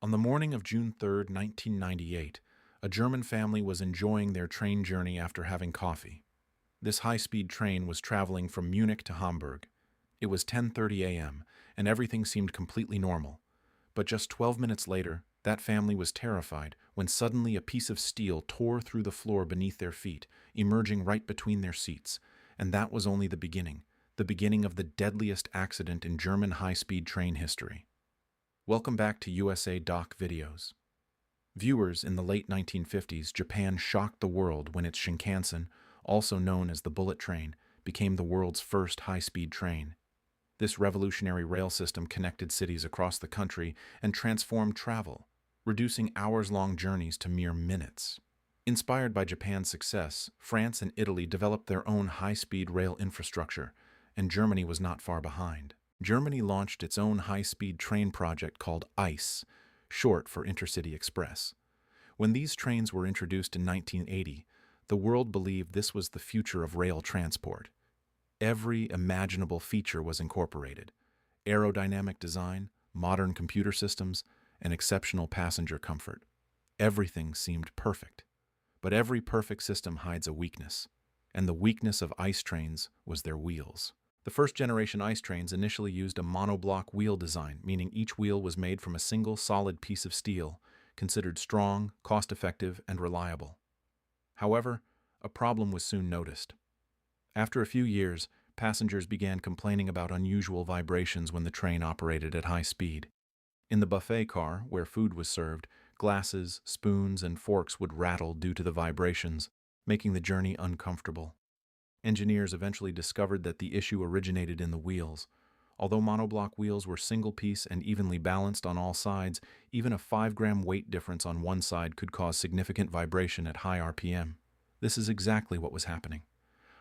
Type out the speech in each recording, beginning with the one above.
On the morning of June 3rd, 1998, a German family was enjoying their train journey after having coffee. This high-speed train was traveling from Munich to Hamburg. It was 10:30 a.m., and everything seemed completely normal. But just 12 minutes later, that family was terrified when suddenly a piece of steel tore through the floor beneath their feet, emerging right between their seats. And that was only the beginning of the deadliest accident in German high-speed train history. Welcome back to USA Doc Videos. Viewers, in the late 1950s, Japan shocked the world when its Shinkansen, also known as the bullet train, became the world's first high-speed train. This revolutionary rail system connected cities across the country and transformed travel, reducing hours-long journeys to mere minutes. Inspired by Japan's success, France and Italy developed their own high-speed rail infrastructure, and Germany was not far behind. Germany launched its own high-speed train project called ICE, short for InterCity Express. When these trains were introduced in 1980, the world believed this was the future of rail transport. Every imaginable feature was incorporated: aerodynamic design, modern computer systems, and exceptional passenger comfort. Everything seemed perfect. But every perfect system hides a weakness, and the weakness of ICE trains was their wheels. The first-generation ICE trains initially used a monoblock wheel design, meaning each wheel was made from a single solid piece of steel, considered strong, cost-effective, and reliable. However, a problem was soon noticed. After a few years, passengers began complaining about unusual vibrations when the train operated at high speed. In the buffet car, where food was served, glasses, spoons, and forks would rattle due to the vibrations, making the journey uncomfortable. Engineers eventually discovered that the issue originated in the wheels. Although monoblock wheels were single-piece and evenly balanced on all sides, even a 5-gram weight difference on one side could cause significant vibration at high RPM. This is exactly what was happening.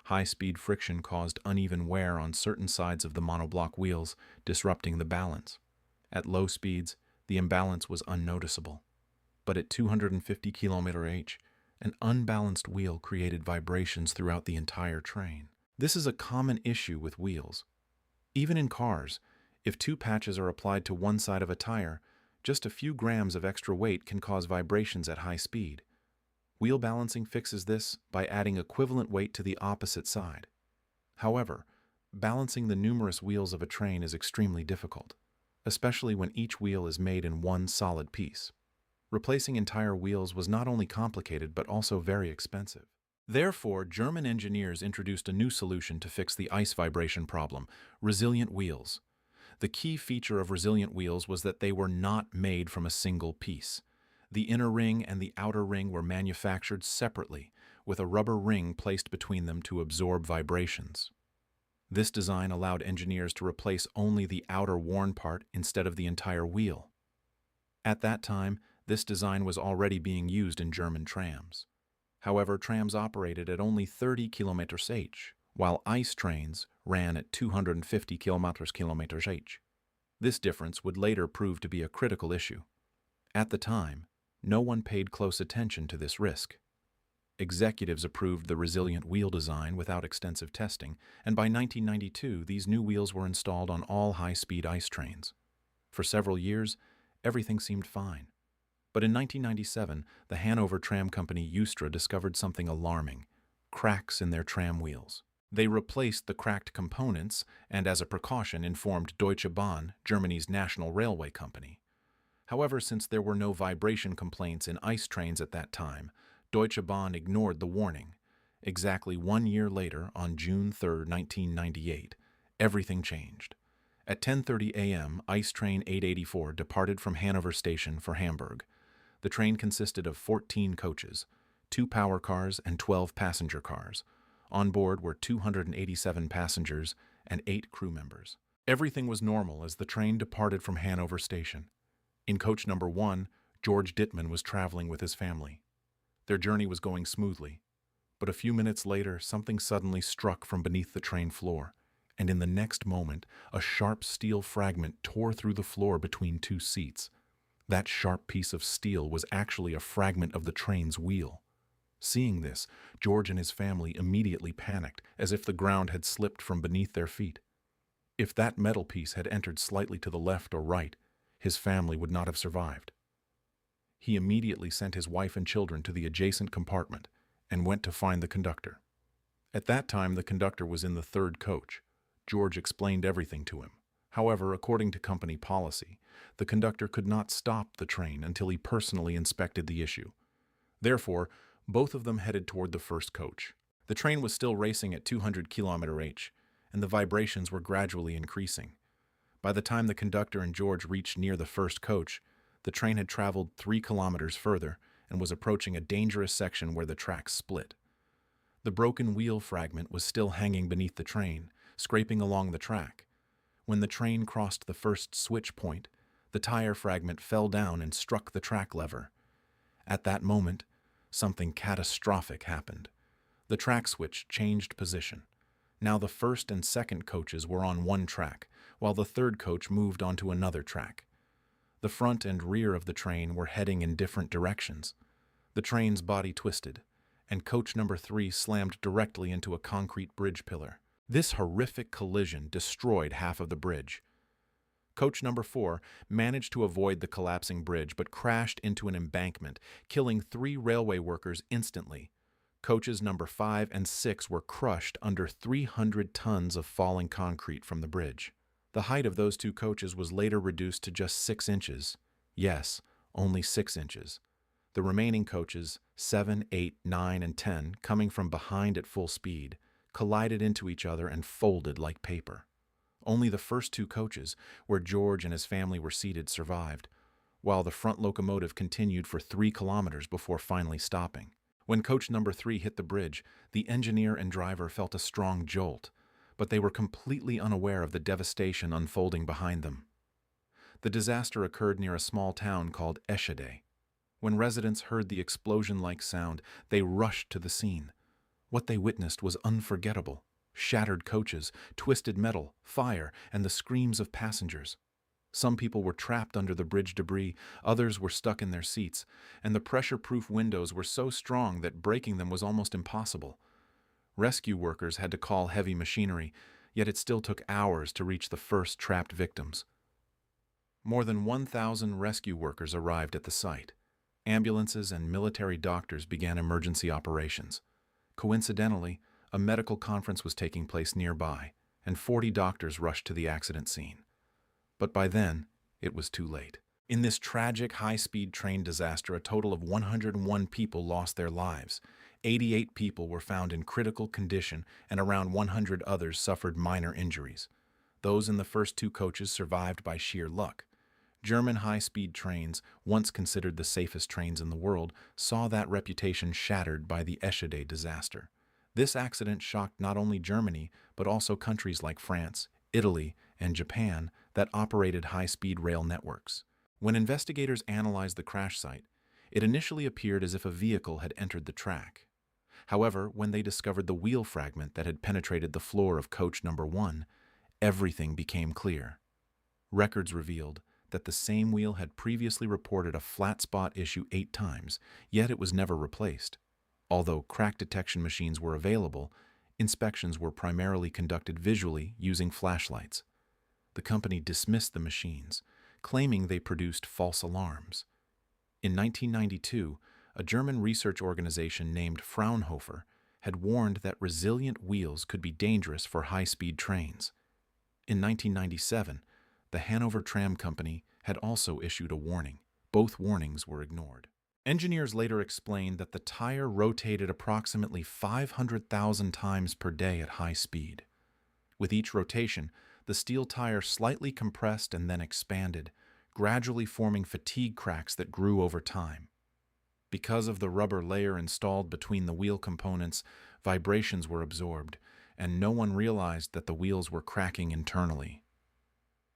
High-speed friction caused uneven wear on certain sides of the monoblock wheels, disrupting the balance. At low speeds, the imbalance was unnoticeable. But at 250 km/h, an unbalanced wheel created vibrations throughout the entire train. This is a common issue with wheels. Even in cars, if two patches are applied to one side of a tire, just a few grams of extra weight can cause vibrations at high speed. Wheel balancing fixes this by adding equivalent weight to the opposite side. However, balancing the numerous wheels of a train is extremely difficult, especially when each wheel is made in one solid piece. Replacing entire wheels was not only complicated but also very expensive. Therefore, German engineers introduced a new solution to fix the ICE vibration problem: resilient wheels. The key feature of resilient wheels was that they were not made from a single piece. The inner ring and the outer ring were manufactured separately, with a rubber ring placed between them to absorb vibrations. This design allowed engineers to replace only the outer worn part instead of the entire wheel. At that time, this design was already being used in German trams. However, trams operated at only 30 km/h, while ICE trains ran at 250 km/h. This difference would later prove to be a critical issue. At the time, no one paid close attention to this risk. Executives approved the resilient wheel design without extensive testing, and by 1992, these new wheels were installed on all high-speed ICE trains. For several years, everything seemed fine. But in 1997, the Hanover tram company Eustra discovered something alarming: cracks in their tram wheels. They replaced the cracked components and, as a precaution, informed Deutsche Bahn, Germany's national railway company. However, since there were no vibration complaints in ICE trains at that time, Deutsche Bahn ignored the warning. Exactly 1 year later, on June 3, 1998, everything changed. At 10:30 a.m., ICE train 884 departed from Hanover Station for Hamburg. The train consisted of 14 coaches, 2 power cars and 12 passenger cars. On board were 287 passengers and 8 crew members. Everything was normal as the train departed from Hanover Station. In coach number 1, George Dittman was traveling with his family. Their journey was going smoothly, but a few minutes later, something suddenly struck from beneath the train floor, and in the next moment, a sharp steel fragment tore through the floor between 2 seats. That sharp piece of steel was actually a fragment of the train's wheel. Seeing this, George and his family immediately panicked, as if the ground had slipped from beneath their feet. If that metal piece had entered slightly to the left or right, his family would not have survived. He immediately sent his wife and children to the adjacent compartment and went to find the conductor. At that time, the conductor was in the third coach. George explained everything to him. However, according to company policy, the conductor could not stop the train until he personally inspected the issue. Therefore, both of them headed toward the first coach. The train was still racing at 200 km/h, and the vibrations were gradually increasing. By the time the conductor and George reached near the first coach, the train had traveled 3 kilometers further and was approaching a dangerous section where the tracks split. The broken wheel fragment was still hanging beneath the train, scraping along the track. When the train crossed the first switch point, the tire fragment fell down and struck the track lever. At that moment, something catastrophic happened. The track switch changed position. Now the first and second coaches were on one track, while the third coach moved onto another track. The front and rear of the train were heading in different directions. The train's body twisted, and coach number 3 slammed directly into a concrete bridge pillar. This horrific collision destroyed half of the bridge. Coach number 4 managed to avoid the collapsing bridge but crashed into an embankment, killing 3 railway workers instantly. Coaches number 5 and 6 were crushed under 300 tons of falling concrete from the bridge. The height of those 2 coaches was later reduced to just 6 inches. Yes, only 6 inches. The remaining coaches, 7, 8, 9, and 10, coming from behind at full speed, collided into each other and folded like paper. Only the first 2 coaches, where George and his family were seated, survived, while the front locomotive continued for 3 kilometers before finally stopping. When coach number 3 hit the bridge, the engineer and driver felt a strong jolt, but they were completely unaware of the devastation unfolding behind them. The disaster occurred near a small town called Eschede. When residents heard the explosion-like sound, they rushed to the scene. What they witnessed was unforgettable. Shattered coaches, twisted metal, fire, and the screams of passengers. Some people were trapped under the bridge debris, others were stuck in their seats, and the pressure-proof windows were so strong that breaking them was almost impossible. Rescue workers had to call heavy machinery, yet it still took hours to reach the first trapped victims. More than 1,000 rescue workers arrived at the site. Ambulances and military doctors began emergency operations. Coincidentally, a medical conference was taking place nearby, and 40 doctors rushed to the accident scene. But by then, it was too late. In this tragic high-speed train disaster, a total of 101 people lost their lives. 88 people were found in critical condition, and around 100 others suffered minor injuries. Those in the first 2 coaches survived by sheer luck. German high-speed trains, once considered the safest trains in the world, saw that reputation shattered by the Eschede disaster. This accident shocked not only Germany, but also countries like France, Italy, and Japan that operated high-speed rail networks. When investigators analyzed the crash site, it initially appeared as if a vehicle had entered the track. However, when they discovered the wheel fragment that had penetrated the floor of coach number 1, everything became clear. Records revealed that the same wheel had previously reported a flat spot issue 8 times, yet it was never replaced. Although crack detection machines were available, inspections were primarily conducted visually using flashlights. The company dismissed the machines, claiming they produced false alarms. In 1992, a German research organization named Fraunhofer had warned that resilient wheels could be dangerous for high-speed trains. In 1997, the Hanover Tram Company had also issued a warning. Both warnings were ignored. Engineers later explained that the tire rotated approximately 500,000 times per day at high speed. With each rotation, the steel tire slightly compressed and then expanded, gradually forming fatigue cracks that grew over time. Because of the rubber layer installed between the wheel components, vibrations were absorbed, and no one realized that the wheels were cracking internally.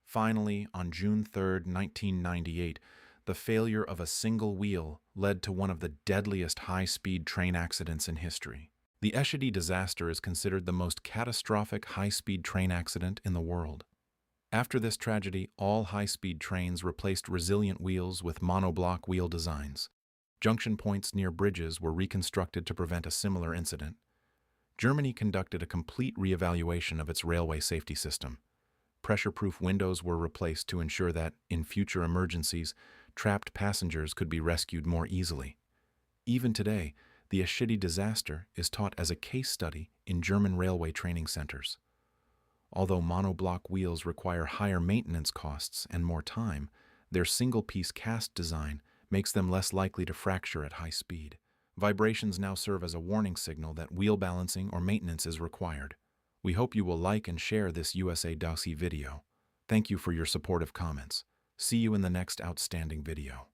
Finally, on June 3, 1998, the failure of a single wheel led to one of the deadliest high-speed train accidents in history. The Eschede disaster is considered the most catastrophic high-speed train accident in the world. After this tragedy, all high-speed trains replaced resilient wheels with monoblock wheel designs. Junction points near bridges were reconstructed to prevent a similar incident. Germany conducted a complete reevaluation of its railway safety system. Pressure-proof windows were replaced to ensure that, in future emergencies, trapped passengers could be rescued more easily. Even today, the Eschede disaster is taught as a case study in German railway training centers. Although monoblock wheels require higher maintenance costs and more time, their single-piece cast design makes them less likely to fracture at high speed. Vibrations now serve as a warning signal that wheel balancing or maintenance is required. We hope you will like and share this USA Dossier video. Thank you for your supportive comments. See you in the next outstanding video.